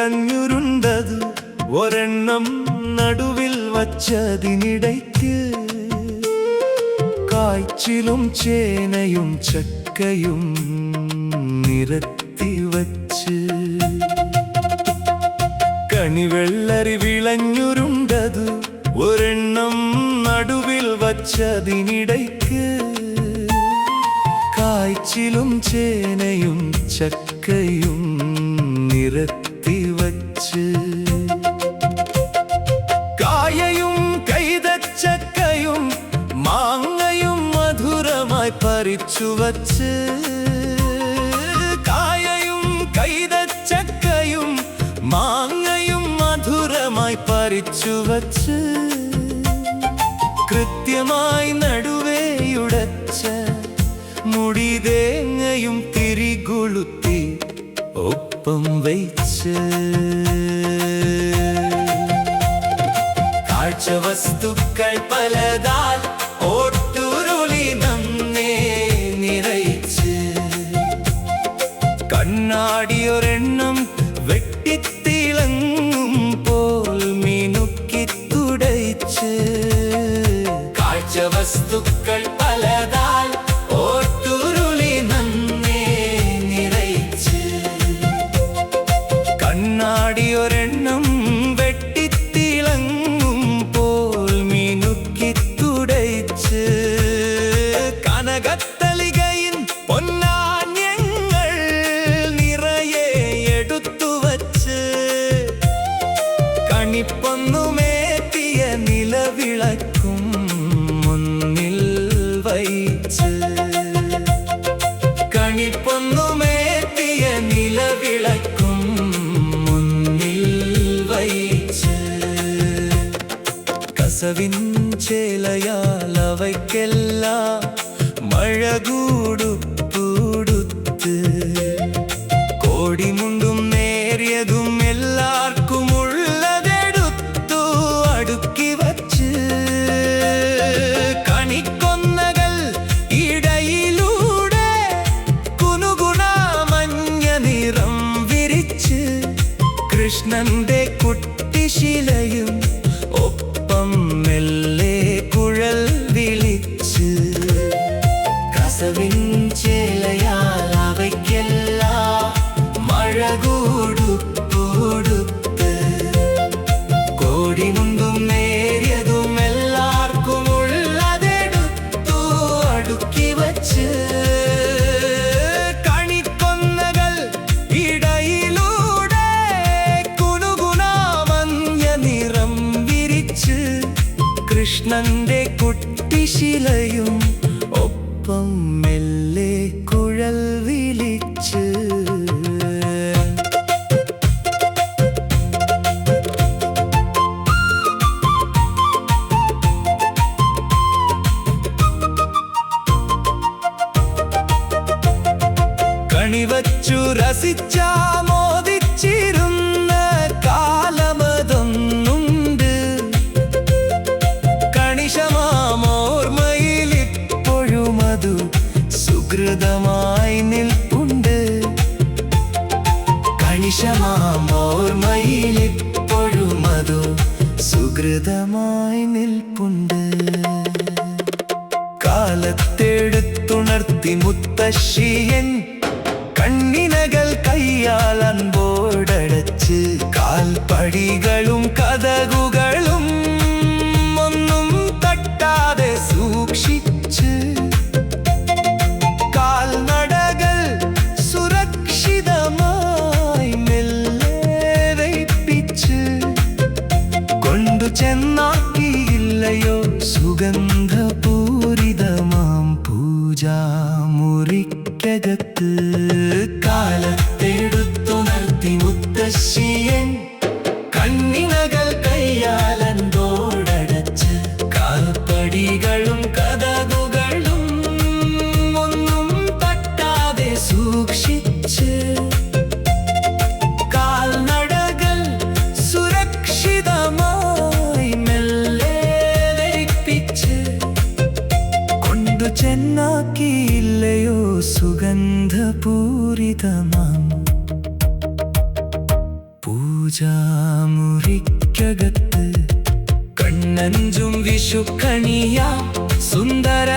വിളഞ്ഞുരുണ്ടതു ഒരെണ്ണം നടുവിൽ വച്ചതിനിടയ്ക്ക് കായ്ച്ചിലും ചേനയും ചക്കയും നിരത്തി വച്ച് കണിവെള്ളരി വിളഞ്ഞുരുണ്ടതു ഒരെണ്ണം നടുവിൽ വച്ചതിനിടയ്ക്ക് കായ്ച്ചിലും ചേനയും ചക്കയും നിരത്തി വച്ച് കായയും കൈതച്ചക്കയും മാങ്ങയും മധുരമായി പറിച്ചു വച്ച് കായയും കൈതച്ചക്കയും മാങ്ങയും മധുരമായി പറിച്ചു വച്ച് കൃത്യമായി നടുവേയുടച്ച മുടിതേങ്ങയും തിരികൊളുത്തി ഒപ്പം വച്ച് കാഴ്ചവസ്തുക്കൾ പലതാൽ ഓട്ടുരുളി നന്നേ നിറയിച്ച് കണ്ണാടിയൊരെണ്ണം വെട്ടിത്തിളങ്ങും പോൽ മിനുക്കി തുടയിച്ച് കാഴ്ചവസ്തുക്കൾ പലതാൽ ഓട്ടുരുളി നന്നേ നിറയിച്ച് കണ്ണാടിയൊരെണ്ണം വെട്ടിത്തിളങ്ങും പോൽ മിനുക്കി തുടയിച്ച് കനകത്തളികയിൻ പൊന്നാന്യങ്ങൾ നിറയെ എടുത്തു വച്ച് കണിപ്പൊന്നുമേറ്റിയ നിലവിളക്കും മുന്നിൽ വച്ച് കണിപ്പൊന്നുമേറ്റിയ നിലവിളക്കും മുന്നിൽ വച്ച് കസവിൻ ചേലയാൽ അവയ്ക്കെല്ലാം മഴകൂടുപ്പുടുത്ത് കോടിമുണ്ടും നേരിയതും എല്ലാവർക്കും ഉള്ളതെടുത്തു അടുക്കി വച്ച് കണിക്കൊന്നകൾ ഇടയിലൂടെ കുനുകുണ മഞ്ഞ നിറം വിരിച്ച് കൃഷ്ണന്റെ കുട്ടിശിലയും ഒപ്പം മെല്ലെ കുഴൽ വിളിച്ച് കസവിൻ ചേലയാൽ അവയ്ക്കെല്ലാം മഴകൂടുപ്പുടുത്ത് കോടിമുണ്ടും നേരിയതും എല്ലാവർക്കും ഉള്ളതെടുത്തു അടുക്കി വച്ച് കണിക്കൊന്നകൾ ഇടയിലൂടെ കുനുകുണ മഞ്ഞ നിറം വിരിച്ച് കൃഷ്ണന്റെ കുട്ടിശിലയും ഒപ്പം മെല്ലെ കുഴൽ വിളിച്ച് കണിവച്ചു രസിച്ചാമോദിച്ചിരുന്ന കാലമതൊന്നുണ്ട് കണിശമാമോർമ്മയിലിപ്പോഴുമതു സുഹൃതമായി നിൽപ്പുണ്ട് കണിശമാമോർമ്മയിലിപ്പോഴുമതു സുഹൃതമായി നിൽപ്പുണ്ട് കാലത്തെടുത്തുണർത്തി മുത്തശ്ശിയൻ കണ്ണിനകൾ കയ്യാൽ അൻപോടടച്ച് കാൽപ്പടികളും കതകുകളും ഒന്നും തട്ടാതെ സൂക്ഷിച്ച് കാൽനടകൾ സുരക്ഷിതമായി മെല്ലെ വയ്പ്പിച്ച് കൊണ്ടു ചെന്നാക്കിയില്ലയോ സുഗന്ധപൂരിതമാം പൂജാമുറിക്കകത്ത് കാലത്തെടുത്തുണർത്തി മുത്തശ്ശിയൻ കണ്ണിനകൾ കയ്യാലൻപോടടച്ച് കാൽപ്പടികളും കതകുകളും ഒന്നും തട്ടാതെ സൂക്ഷിച്ച് കാൽനടകൾ സുരക്ഷിതമായി മെല്ലെ ധരിപ്പിച്ച് കൊണ്ടു ചെന്നാക്കിയില്ലയോ സുഗന്ധപൂരിതമാം പൂജാമുറിക്കകത്ത് കണ്ണഞ്ചും വിഷുക്കണിയ സുന്ദര